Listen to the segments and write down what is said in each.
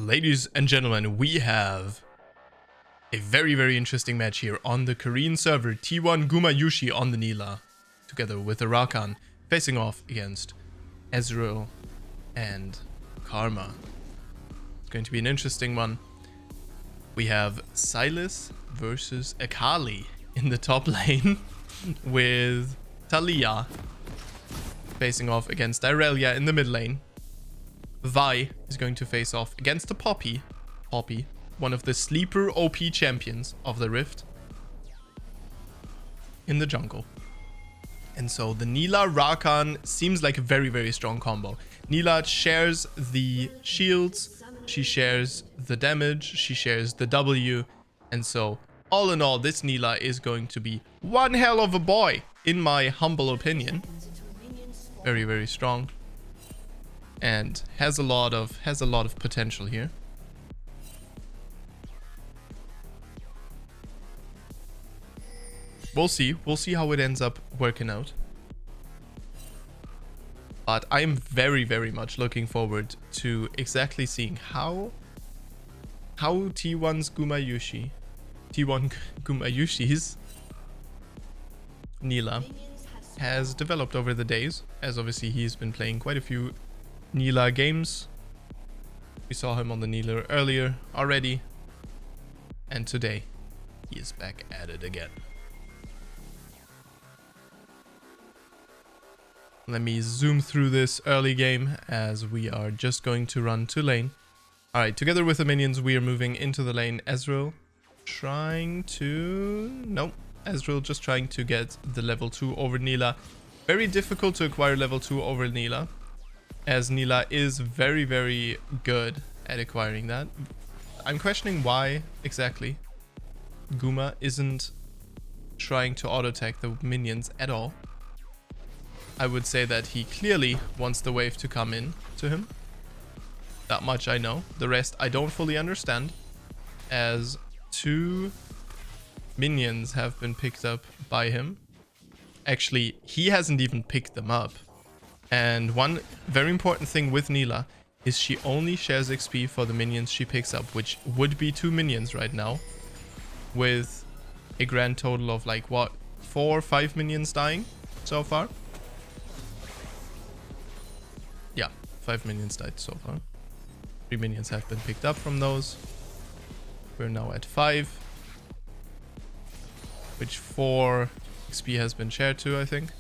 Ladies and gentlemen, we have a very interesting match here on the Korean server. T1 Gumayushi on the Nilah, together with the Rakan, facing off against Ezreal and Karma. It's going to be an interesting one. We have Silas versus Akali in the top lane with Talia facing off against Irelia in the mid lane. Vi is going to face off against the Poppy, one of the sleeper OP champions of the Rift, in the jungle. And so the Nilah Rakan seems like a very strong combo. Nilah shares the shields, she shares the damage, she shares the W, and so all in all, this Nilah is going to be one hell of a boy, in my humble opinion. Very strong, and has a lot of potential here. We'll see how it ends up working out. But I'm very much looking forward to exactly seeing how T1's Gumayushi's Nilah has developed over the days, as obviously he's been playing quite a few Nilah games. We saw him on the Nilah earlier already, and today he is back at it again. Let me zoom through this early game as we are just going to run to lane. Alright, together with the minions we are moving into the lane. Ezreal just trying to get the level 2 over Nilah. Very difficult to acquire level 2 over Nilah, as Nilah is very good at acquiring that. I'm questioning why exactly Guma isn't trying to auto attack the minions at all. I would say that he clearly wants the wave to come in to him. That much I know. The rest I don't fully understand, as 2 minions have been picked up by him. Actually, he hasn't even picked them up. And one very important thing with Nilah is she only shares XP for the minions she picks up, which would be 2 minions right now, with a grand total of like, what, 4 or 5 minions dying so far? Yeah, 5 minions died so far. 3 minions have been picked up from those. We're now at 5, which 4 XP has been shared to, I think.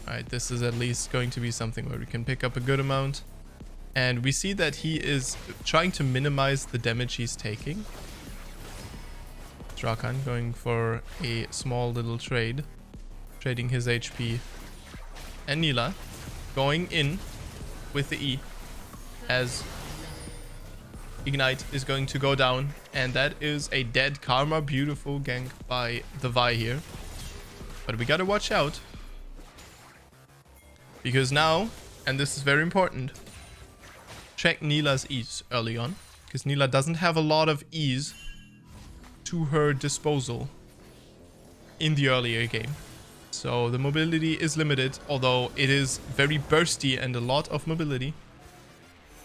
Alright, this is at least going to be something where we can pick up a good amount. And we see that he is trying to minimize the damage he's taking. Rakan going for a small little trade, trading his HP. And Nilah going in with the E, as Ignite is going to go down, and that is a dead Karma. Beautiful gank by the Vi here. But we gotta watch out, because now, and this is very important, check Nilah's E's early on, because Nilah doesn't have a lot of E's to her disposal in the earlier game. So the mobility is limited, although it is very bursty and a lot of mobility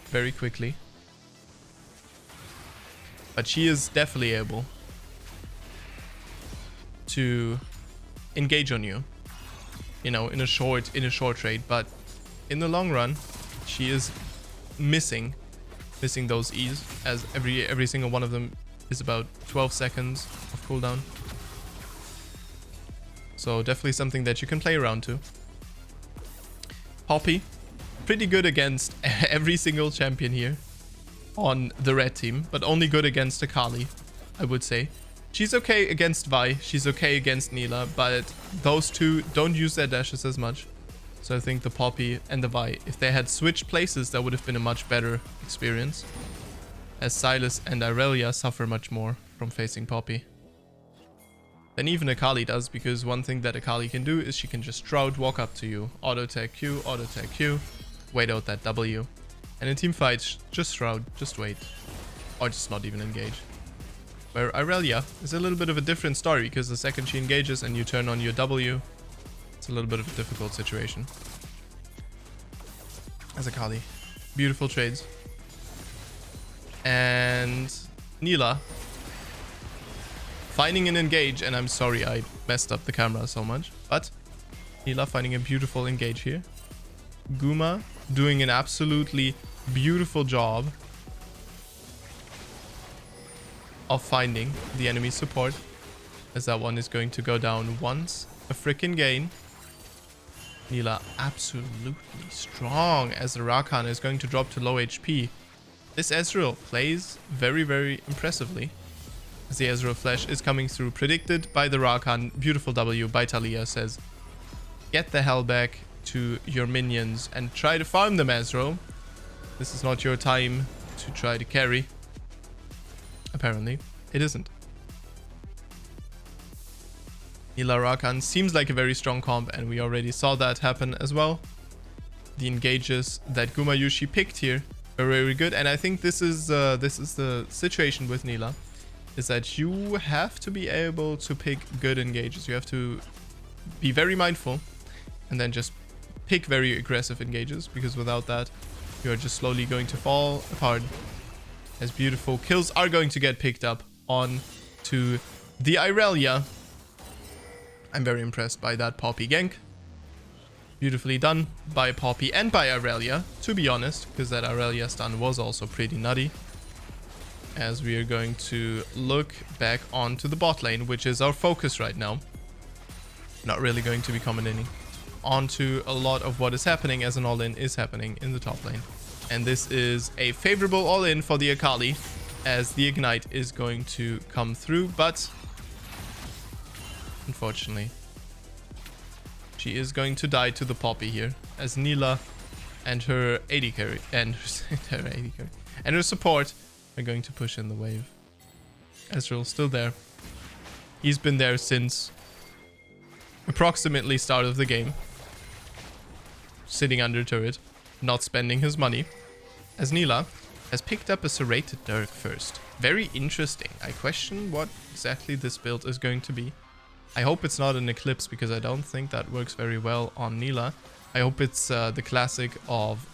very quickly. But she is definitely able to engage on you, you know, in a short trade. But in the long run, she is missing those E's, as every single one of them is about 12 seconds of cooldown. So definitely something that you can play around to. Poppy, pretty good against every single champion here on the red team, but only good against Akali, I would say. She's okay against Vi, she's okay against Nilah, but those two don't use their dashes as much. So I think the Poppy and the Vi, if they had switched places, that would have been a much better experience, as Silas and Irelia suffer much more from facing Poppy than even Akali does, because one thing that Akali can do is she can just Shroud, walk up to you, auto attack Q, wait out that W. And in team fights, just Shroud, just wait, or just not even engage. Where Irelia is a little bit of a different story, because the second she engages and you turn on your W, it's a little bit of a difficult situation. As Akali, beautiful trades. And Nilah finding an engage, and I'm sorry I messed up the camera so much, but Nilah finding a beautiful engage here. Guma doing an absolutely beautiful job of finding the enemy support, as that one is going to go down once a freaking gain. Nilah absolutely strong, as the Rakan is going to drop to low HP. This Ezreal plays very, very impressively. As the Ezreal flash is coming through, predicted by the Rakan. Beautiful W by Talia says, get the hell back to your minions and try to farm them, Ezreal. This is not your time to try to carry. Apparently, it isn't. Nilah Rakan seems like a very strong comp, and we already saw that happen as well. The engages that Gumayushi picked here are very good, and I think this is the situation with Nilah, is that you have to be able to pick good engages. You have to be very mindful and then just pick very aggressive engages, because without that, you're just slowly going to fall apart. As beautiful kills are going to get picked up on to the Irelia. I'm very impressed by that Poppy gank. Beautifully done by Poppy and by Irelia, to be honest, because that Irelia stun was also pretty nutty. As we are going to look back onto the bot lane, which is our focus right now. Not really going to be commenting onto a lot of what is happening, as an all-in is happening in the top lane. And this is a favorable all-in for the Akali, as the Ignite is going to come through, but unfortunately, she is going to die to the Poppy here, as Nilah and her AD carry and her support are going to push in the wave. Ezreal's still there. He's been there since approximately start of the game, sitting under turret, not spending his money, as Nilah has picked up a serrated Dirk first. Very interesting. I question what exactly this build is going to be. I hope it's not an Eclipse, because I don't think that works very well on Nilah. I hope it's the classic of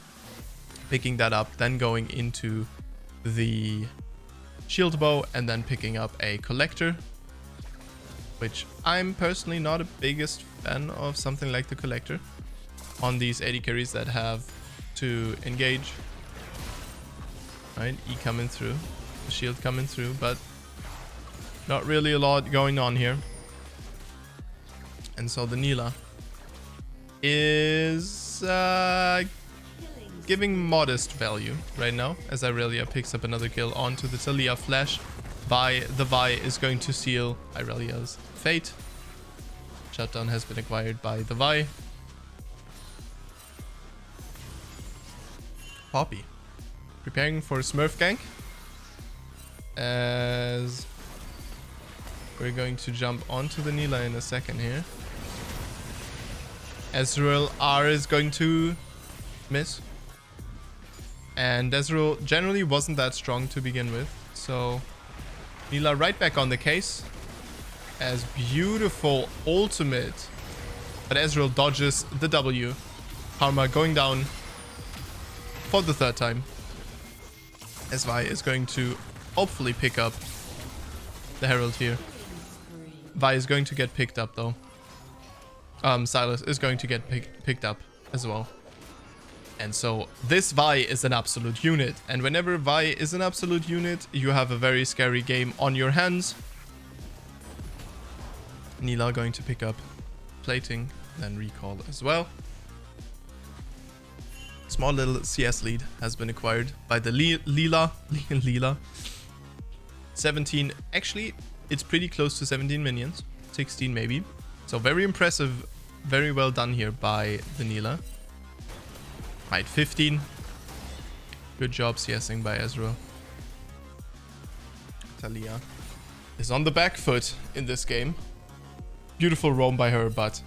picking that up, then going into the shield bow, and then picking up a collector, which I'm personally not a biggest fan of something like the collector on these AD carries that have to engage. Right, E coming through, the shield coming through, but not really a lot going on here. And so the Nilah is giving modest value right now, as Irelia picks up another kill onto the Talia flash by the Vi is going to seal Irelia's fate. Shutdown has been acquired by the Vi. Poppy preparing for a Smurf gank, as we're going to jump onto the Nilah in a second here. Ezreal R is going to miss, and Ezreal generally wasn't that strong to begin with, so Nilah right back on the case, as beautiful ultimate, but Ezreal dodges the W. Karma going down for the third time, as Vi is going to hopefully pick up the Herald here. Vi is going to get picked up though. Silas is going to get picked up as well. And so this Vi is an absolute unit. And whenever Vi is an absolute unit, you have a very scary game on your hands. Nilah going to pick up plating, then recall as well. Small little CS lead has been acquired by the Nilah. 17. Actually, it's pretty close to 17 minions. 16 maybe. So very impressive. Very well done here by the Nilah. Right, 15. Good job CSing by Ezreal. Talia is on the back foot in this game. Beautiful roam by her, but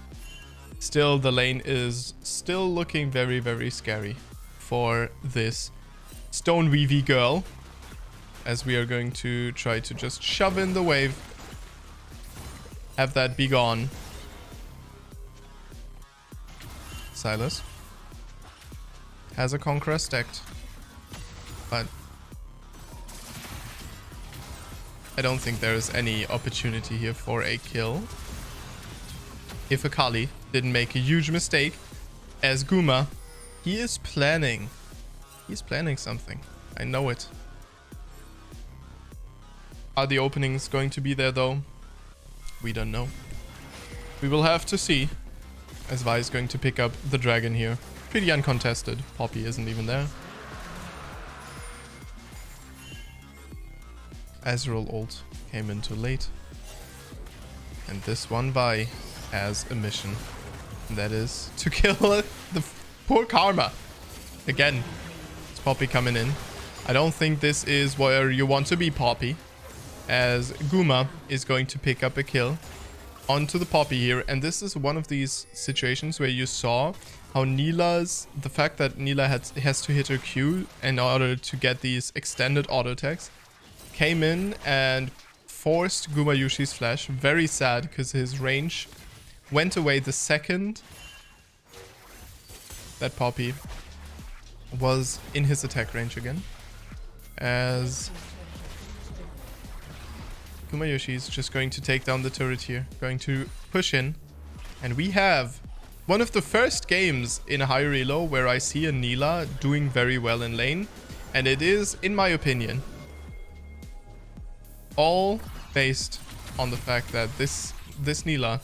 still the lane is still looking very, very scary for this Stone VV girl, as we are going to try to just shove in the wave. Have that be gone. Silas has a Conqueror stacked, but I don't think there's any opportunity here for a kill. If Akali didn't make a huge mistake, as Guma, he is planning. He's planning something. I know it. Are the openings going to be there though? We don't know. We will have to see. As Vi is going to pick up the dragon here. Pretty uncontested. Poppy isn't even there. Ezreal ult came in too late. And this one Vi has a mission. And that is to kill the poor Karma. Again, it's Poppy coming in. I don't think this is where you want to be, Poppy. As Guma is going to pick up a kill onto the Poppy here. And this is one of these situations where you saw how the fact that Nilah has to hit her Q in order to get these extended auto attacks, came in and forced Gumayusi's flash. Very sad, because his range went away the second that Poppy was in his attack range again. As Gumayusi is just going to take down the turret here, going to push in. And we have one of the first games in a high relo where I see a Nilah doing very well in lane. And it is, in my opinion, all based on the fact that this Nilah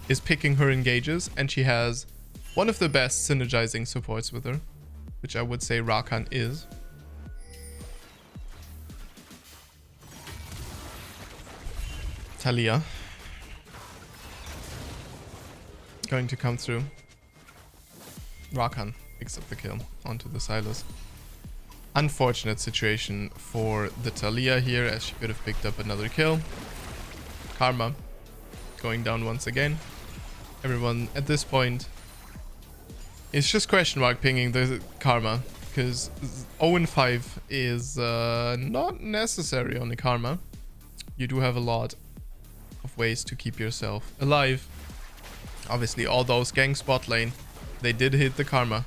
is picking her engages, and she has one of the best synergizing supports with her, which I would say Rakan is. Talia going to come through. Rakan picks up the kill onto the Silas. Unfortunate situation for the Talia here, as she could have picked up another kill. Karma going down once again. Everyone at this point is just question mark pinging the Karma, because 0-5 is not necessary on the Karma. You do have a lot of ways to keep yourself alive. Obviously, all those ganks bot lane, they did hit the Karma.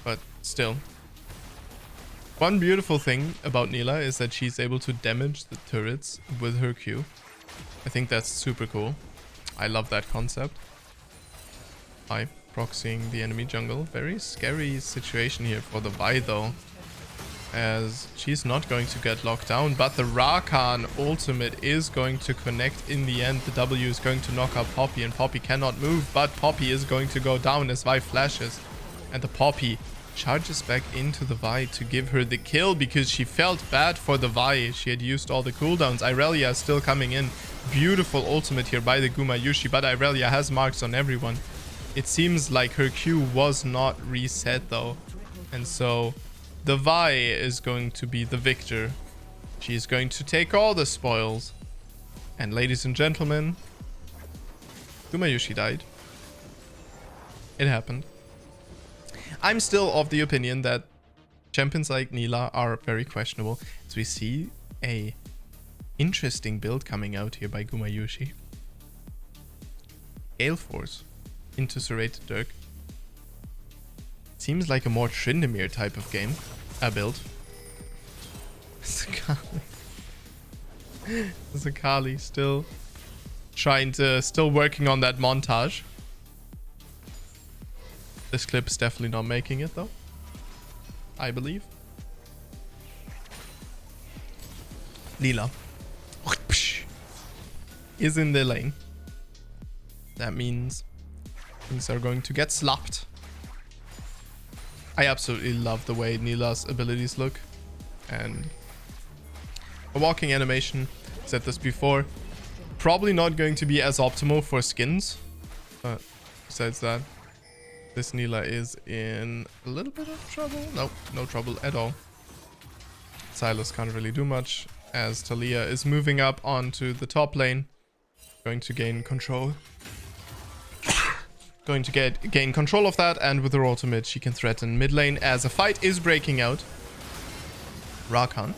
But still. One beautiful thing about Nilah is that she's able to damage the turrets with her Q. I think that's super cool. I love that concept. Vi proxying the enemy jungle. Very scary situation here for the Vi though, as she's not going to get locked down, but the Rakan ultimate is going to connect in the end. The W is going to knock out Poppy, and Poppy cannot move, but Poppy is going to go down as Vi flashes. And the Poppy charges back into the Vi to give her the kill, because she felt bad for the Vi. She had used all the cooldowns. Irelia is still coming in. Beautiful ultimate here by the Gumayusi, but Irelia has marks on everyone. It seems like her Q was not reset though, and so the Vi is going to be the victor. She is going to take all the spoils. And ladies and gentlemen, Gumayusi died. It happened. I'm still of the opinion that champions like Nilah are very questionable. So we see a interesting build coming out here by Gumayusi. Gale Force into Serrated Dirk. Seems like a more Tryndamere type of game. Build. Zakali still working on that montage. This clip is definitely not making it though, I believe. Nilah is in the lane. That means things are going to get slapped. I absolutely love the way Nilah's abilities look. And a walking animation, said this before, probably not going to be as optimal for skins. But besides that, this Nilah is in a little bit of trouble. Nope, no trouble at all. Silas can't really do much, as Talia is moving up onto the top lane. Going to gain control. Going to gain control of that, and with her ultimate she can threaten mid lane as a fight is breaking out. Rakan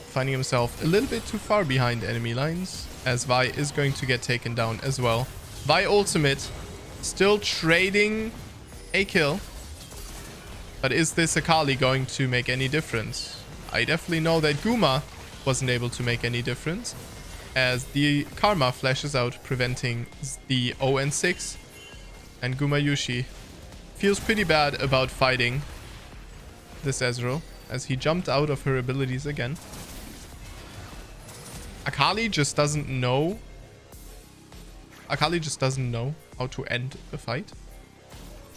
finding himself a little bit too far behind enemy lines, as Vi is going to get taken down as well. Vi ultimate still trading a kill, but is this Akali going to make any difference? I definitely know that Guma wasn't able to make any difference, as the Karma flashes out, preventing the 0-6, and Gumayusi feels pretty bad about fighting this Ezreal, as he jumped out of her abilities again. Akali just doesn't know. Akali just doesn't know how to end the fight.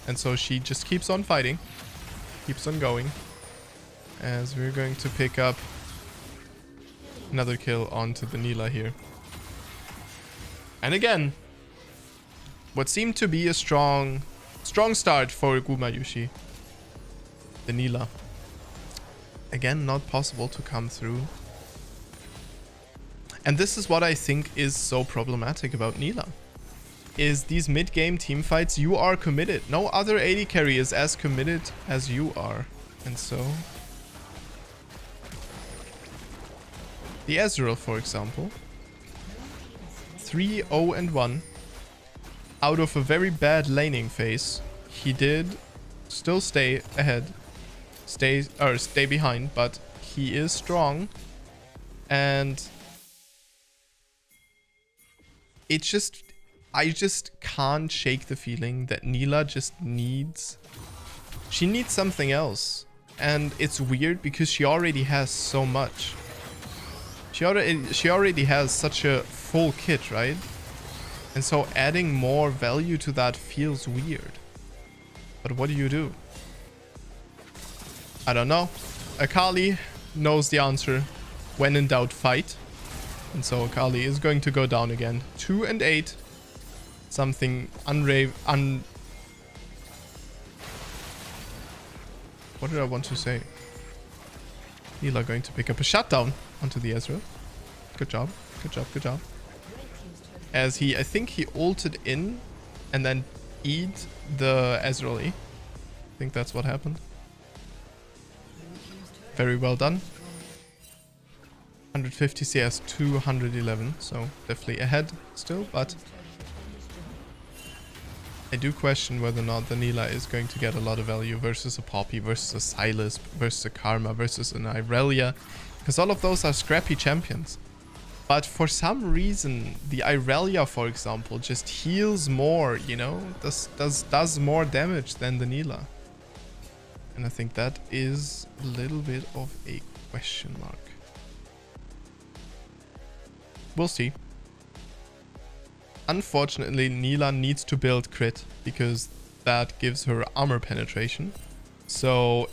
And so she just keeps on fighting. Keeps on going. As we're going to pick up another kill onto the Nilah here. And again, what seemed to be a strong start for Gumayusi. The Nilah. Again, not possible to come through. And this is what I think is so problematic about Nilah. Is these mid-game team fights, you are committed. No other AD carry is as committed as you are. And so... the Ezreal, for example. 3-0-1. Out of a very bad laning phase. He did still stay ahead. Stay behind, but he is strong. And... it's just... I just can't shake the feeling that Nilah just needs... she needs something else. And it's weird because she already has so much. She already has such a full kit, right? And so adding more value to that feels weird. But what do you do? I don't know. Akali knows the answer. When in doubt, fight. And so Akali is going to go down again. 2-8. Something what did I want to say? Nilah going to pick up a shutdown onto the Ezreal. Good job. Good job. Good job. As he, I think he ulted in and then E'd the Ezreal E. I think that's what happened. Very well done. 150 CS, 211. So definitely ahead still, but... I do question whether or not the Nilah is going to get a lot of value versus a Poppy, versus a Sylas, versus a Karma, versus an Irelia. Because all of those are scrappy champions. But for some reason, the Irelia, for example, just heals more, you know? Does more damage than the Nilah. And I think that is a little bit of a question mark. We'll see. Unfortunately, Nilah needs to build crit because that gives her armor penetration. So,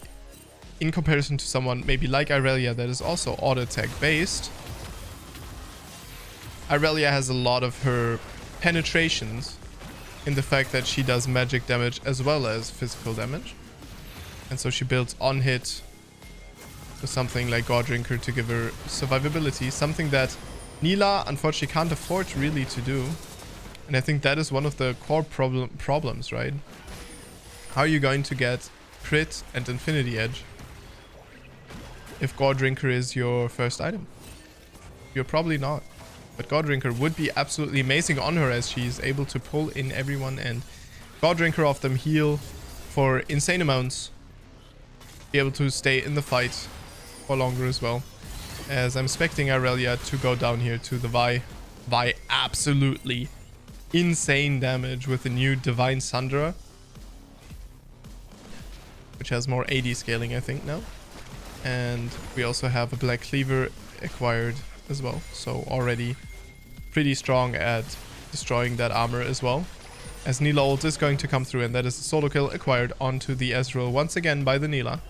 in comparison to someone maybe like Irelia that is also auto attack based, Irelia has a lot of her penetrations in the fact that she does magic damage as well as physical damage. And so she builds on hit with something like Goddrinker to give her survivability, something that Nilah unfortunately can't afford really to do. And I think that is one of the core problems, right? How are you going to get crit and infinity edge if Goddrinker is your first item? You're probably not. But Goddrinker would be absolutely amazing on her as she's able to pull in everyone and Goddrinker off them heal for insane amounts. Be able to stay in the fight for longer as well. As I'm expecting Irelia to go down here to the Vi. Vi absolutely insane damage with the new Divine Sundra, which has more AD scaling, I think, now. And we also have a Black Cleaver acquired as well, so already pretty strong at destroying that armor as well. As Nilah ult is going to come through, and that is a solo kill acquired onto the Ezreal once again by the Nilah.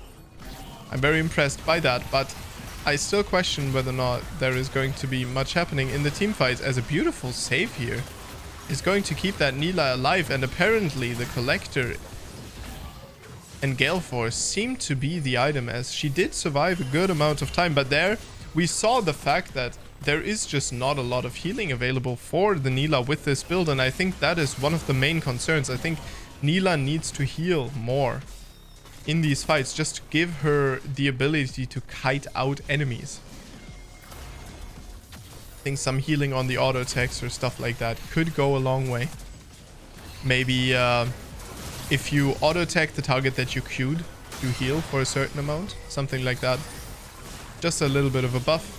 I'm very impressed by that, but I still question whether or not there is going to be much happening in the team fights, as a beautiful save here is going to keep that Nilah alive. And apparently the Collector and Gale Force seem to be the item, as she did survive a good amount of time. But there we saw the fact that there is just not a lot of healing available for the Nilah with this build, and I think that is one of the main concerns. I think Nilah needs to heal more in these fights, just to give her the ability to kite out enemies. I think some healing on the auto attacks or stuff like that could go a long way. Maybe if you auto attack the target that you queued, you heal for a certain amount, something like that. Just a little bit of a buff.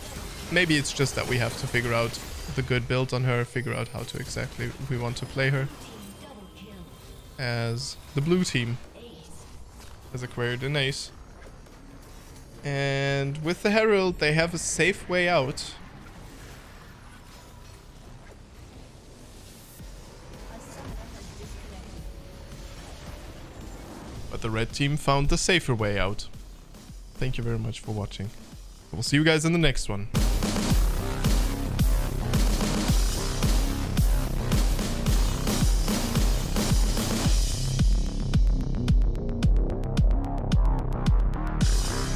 maybe it's just that we have to figure out the good build on her, figure out how to exactly we want to play her. As the blue team has acquired an ace. And with the Herald, they have a safe way out. But the red team found the safer way out. Thank you very much for watching. We'll see you guys in the next one.